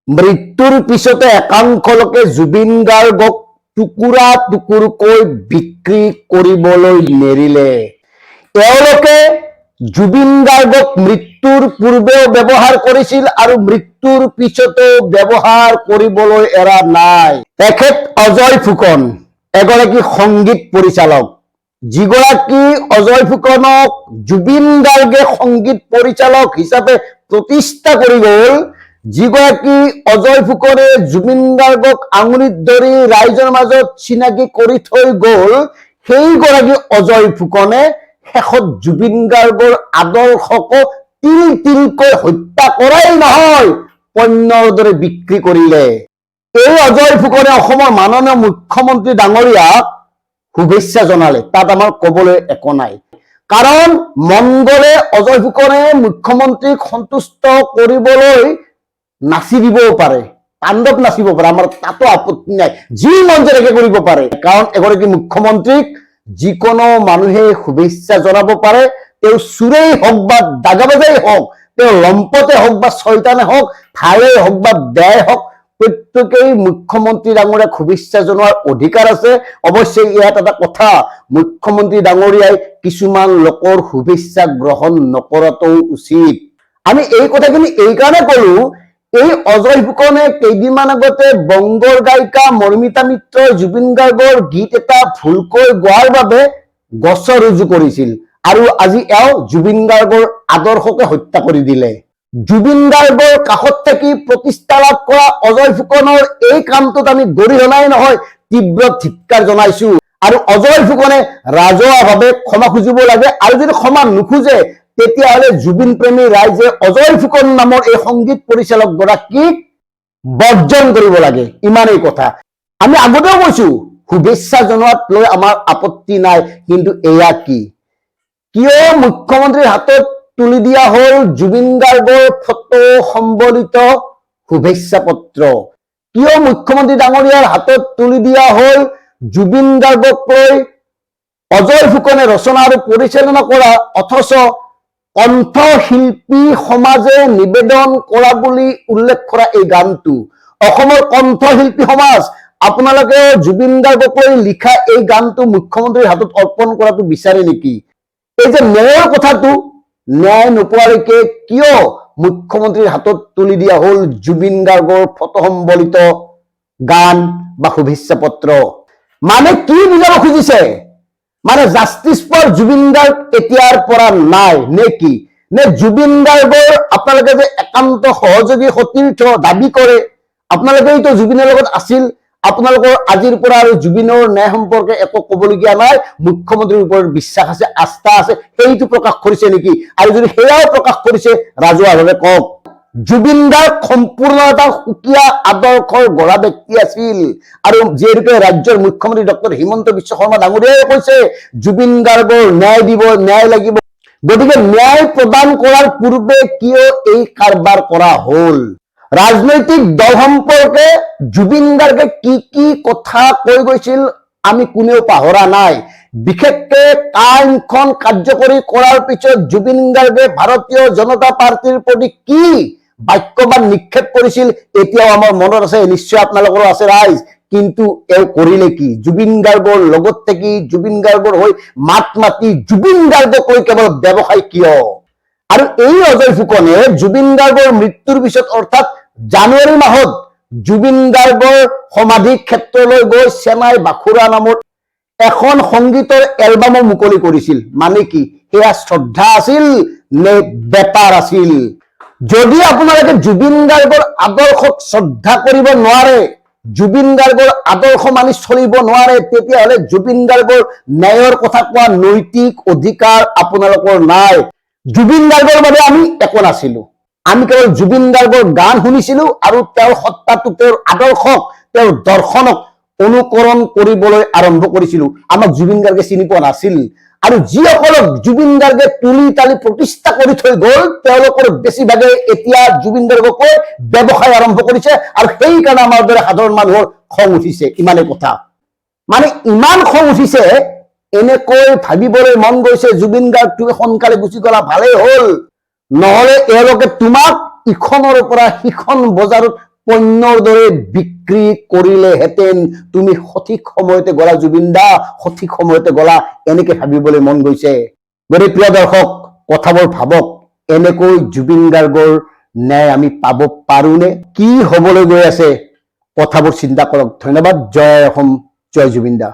মৃত্যুৰ পিছতে একাংশ লোকে জুবিন গাৰ্গক টুকুৰা টুকুৰকৈ বিক্ৰী কৰিবলৈ নেৰিলে। তেওঁলোকে জুবিন গাৰ্গক মৃত্যুৰ পূৰ্বেও ব্যৱহাৰ কৰিছিল আৰু মৃত্যুৰ পিছতো ব্যৱহাৰ কৰিবলৈ এৰা নাই। তেখেত অজয় ফুকন এগৰাকী সংগীত পৰিচালক, যিগৰাকী অজয় ফুকনক জুবিন গাৰ্গে সংগীত পৰিচালক হিচাপে প্ৰতিষ্ঠা কৰি গ'ল, যিগৰাকী অজয় ফুকনে জুবিন গাৰ্গক আঙুলিত ধৰি ৰাইজৰ মাজত চিনাকি কৰি থৈ গ'ল, সেইগৰাকী অজয় ফুকনে শেষত জুবিন গাৰ্গৰ আদৰ্শকো তিল তিলকৈ হত্যা কৰাই নহয়, পণ্যৰ দৰে বিক্ৰী কৰিলে। এই অজয় ফুকনে অসমৰ মাননীয় মুখ্যমন্ত্ৰী ডাঙৰীয়াক শুভেচ্ছা জনালে। তাত আমাৰ কবলৈ একো নাই, কাৰণ মন গলে অজয় ফুকনে মুখ্যমন্ত্ৰীক সন্তুষ্ট কৰিবলৈ নাচি দিবও পাৰে, তাণ্ডৱ নাচিব পাৰে, আমাৰ তাতো আপত্তি নাই, যি মন যায় তাকে কৰিব পাৰে। কাৰণ এগৰাকী মুখ্যমন্ত্ৰীক যিকোনো মানুহে শুভেচ্ছা জনাব পাৰে, তেওঁ চোৰেই হওক বা দাগাবাজেই হওক, তেওঁ লম্পটে হওক বা ছয়তানে হওক, ভালেই হওক বা বেয়াই হওক, প্ৰত্যেকেই মুখ্যমন্ত্ৰী ডাঙৰীয়াক শুভেচ্ছা জনোৱাৰ অধিকাৰ আছে। অৱশ্যে ইয়াত এটা কথা, মুখ্যমন্ত্ৰী ডাঙৰীয়াই কিছুমান লোকৰ শুভেচ্ছা গ্ৰহণ নকৰাটো উচিত। আমি এই কথাখিনি এইকাৰণে কলো, এই অজয় ফুকনে কেইদিনমান আগতে বংগৰ গায়িকা মৰ্মিতা মিত্ৰই জুবিন গাৰ্গৰ গীত এটা ভুলকৈ গোৱাৰ বাবে গোচৰ ৰুজু কৰিছিল, আৰু আজি এওঁ জুবিন গাৰ্গৰ আদৰ্শকে হত্যা কৰি দিলে। জুবিন গাৰ্গৰ কাষত থাকি প্ৰতিষ্ঠা লাভ কৰা অজয় ফুকনৰ এই কামটোত আমি গৰিহণাই নহয় তীব্ৰ ধিক্কাৰ জনাইছো। আৰু অজয় ফুকনে ৰাজহুৱাভাৱে ক্ষমা খুজিব লাগে, আৰু যদি ক্ষমা নোখোজে তেতিয়াহ'লে জুবিন প্ৰেমী ৰাইজে অজয় ফুকন নামৰ এই সংগীত পৰিচালক গৰাকীক বৰ্জন কৰিব লাগে। ইমানেই কথা। আমি আগতেও কৈছো, শুভেচ্ছা জনোৱাত লৈ আমাৰ আপত্তি নাই, কিন্তু এয়া কি? কিয় মুখ্যমন্ত্ৰীৰ হাতত তুলি দিয়া হল জুবিন গাৰ্গৰ ফটো সম্বলিত শুভেচ্ছা পত্ৰ? কিয় মুখ্যমন্ত্ৰী ডাঙৰীয়াৰ হাতত তুলি দিয়া হল জুবিন গাৰ্গক লৈ অজয় ফুকনে ৰচনা আৰু পৰিচালনা কৰা, অথচ কণ্ঠশিল্পী সমাজে নিবেদন কৰা বুলি উল্লেখ কৰা এই গানটো? অসমৰ কণ্ঠশিল্পী সমাজ আপোনালোকে জুবিন গাৰ্গক লৈ লিখা এই গানটো মুখ্যমন্ত্ৰীৰ হাতত অৰ্পণ কৰাটো বিচাৰে নেকি? এই যে ন্যায়ৰ কথাটো, ন্যায় নোপোৱালৈকে কিয় মুখ্যমন্ত্ৰীৰ হাতত তুলি দিয়া হল জুবিন গাৰ্গৰ ফটো সম্বলিত গান বা শুভেচ্ছা পত্ৰ? মানে কি বুজাব খুজিছে? মানে জাষ্টিছ ফৰ জুবিন গাৰ্গ এতিয়াৰ পৰা নাই নে কি? নে জুবিন গাৰ্গৰ আপোনালোকে যে একান্ত সহযোগী সতীৰ্থ দাবী কৰে, আপোনালোকেইতো জুবিনৰ লগত আছিল, আপোনালোকৰ আজিৰ পৰা আৰু জুবিনৰ ন্যায় সম্পৰ্কে একো কবলগীয়া নাই, মুখ্যমন্ত্ৰীৰ ওপৰত বিশ্বাস আছে, আস্থা আছে, সেইটো প্ৰকাশ কৰিছে নেকি? আৰু যদি সেয়াও প্ৰকাশ কৰিছে ৰাজহুৱাভাৱে কওক। জুবিন গাৰ্গ সম্পূৰ্ণ এটা সুকীয়া আদৰ্শৰ গঢ়া ব্যক্তি আছিল, আৰু যিহেতুকে ৰাজ্যৰ মুখ্যমন্ত্ৰী ডক্টৰ হিমন্ত বিশ্ব শৰ্মা ডাঙৰীয়াই কৈছে জুবিন গাৰ্গৰ ন্যায় দিব, ন্যায় লাগিব, গতিকে ন্যায় প্ৰদান কৰাৰ পূৰ্বে কিয় এই কাৰবাৰ কৰা হল? ৰাজনৈতিক দল সম্পৰ্কে জুবিন গাৰ্গে কি কি কথা কৈ গৈছিল আমি কোনেও পাহৰা নাই। বিশেষকে আইনখন কাৰ্যকৰী কৰাৰ পিছত জুবিন গাৰ্গে ভাৰতীয় জনতা পাৰ্টিৰ প্ৰতি কি বাক্যবান নিক্ষেপ কৰিছিল এতিয়াও আমাৰ মনত আছে, নিশ্চয় আপোনালোকৰো আছে ৰাইজ। কিন্তু এওঁ কৰিলে কি? জুবিন গাৰ্গৰ লগত থাকি, জুবিন গাৰ্গৰ হৈ মাত মাতি জুবিন গাৰ্গক লৈ কেৱল ব্যৱসায় কিয়? আৰু এই অজয় ফুকনে জুবিন গাৰ্গৰ মৃত্যুৰ পিছত অৰ্থাৎ জানুৱাৰী মাহত জুবিন গাৰ্গৰ সমাধি ক্ষেত্ৰলৈ গৈ চেনাই বাখুৰা নামৰ এখন সংগীতৰ এলবামো মুকলি কৰিছিল। মানে কি সেয়া শ্ৰদ্ধা আছিল নে বেপাৰ আছিল? যদি আপোনালোকে জুবিন গাৰ্গৰ আদৰ্শক শ্ৰদ্ধা কৰিব নোৱাৰে, জুবিন গাৰ্গৰ আদৰ্শ মানি চলিব নোৱাৰে, তেতিয়াহ'লে জুবিন গাৰ্গৰ ন্যায়ৰ কথা কোৱা নৈতিক অধিকাৰ আপোনালোকৰ নাই। জুবিন গাৰ্গৰ বাবে আমি একো নাছিলো, আমি কেৱল জুবিন গাৰ্গৰ গান শুনিছিলো আৰু তেওঁৰ সত্তাটো, তেওঁৰ আদৰ্শক, তেওঁৰ দৰ্শনক অনুকৰণ কৰিবলৈ আৰম্ভ কৰিছিলো। আমাক জুবিন গাৰ্গে চিনি পোৱা নাছিল, আৰু যিসকলক জুবিন গাৰ্গে তুলি তালি প্ৰতিষ্ঠা কৰি থৈ গ'ল তেওঁলোকৰ বেছিভাগে এতিয়া জুবিন গাৰ্গক কৈ ব্যৱসায় আৰম্ভ কৰিছে, আৰু সেইকাৰণে আমাৰ দৰে সাধাৰণ মানুহৰ খং উঠিছে। ইমানেই কথা। মানে ইমান খং উঠিছে, এনেকৈ ভাবিবলৈ মন গৈছে জুবিন গাৰ্গ তুমি সোনকালে গুচি গলা ভালেই হল, নহলে এওঁলোকে তোমাক ইখনৰ পৰা সিখন বজাৰত পণ্যৰ দৰে বিক্ৰী কৰিলেহেঁতেন। তুমি সঠিক সময়তে গলা জুবিন দা, সঠিক সময়তে গলা, এনেকে ভাবিবলৈ মন গৈছে। গতিকে প্ৰিয় দৰ্শক, কথাবোৰ ভাবক, এনেকৈ জুবিন গাৰ্গৰ ন্যায় আমি পাব পাৰোনে? কি হবলৈ গৈ আছে? কথাবোৰ চিন্তা কৰক। ধন্যবাদ। জয় অসম, জয় জুবিন দা।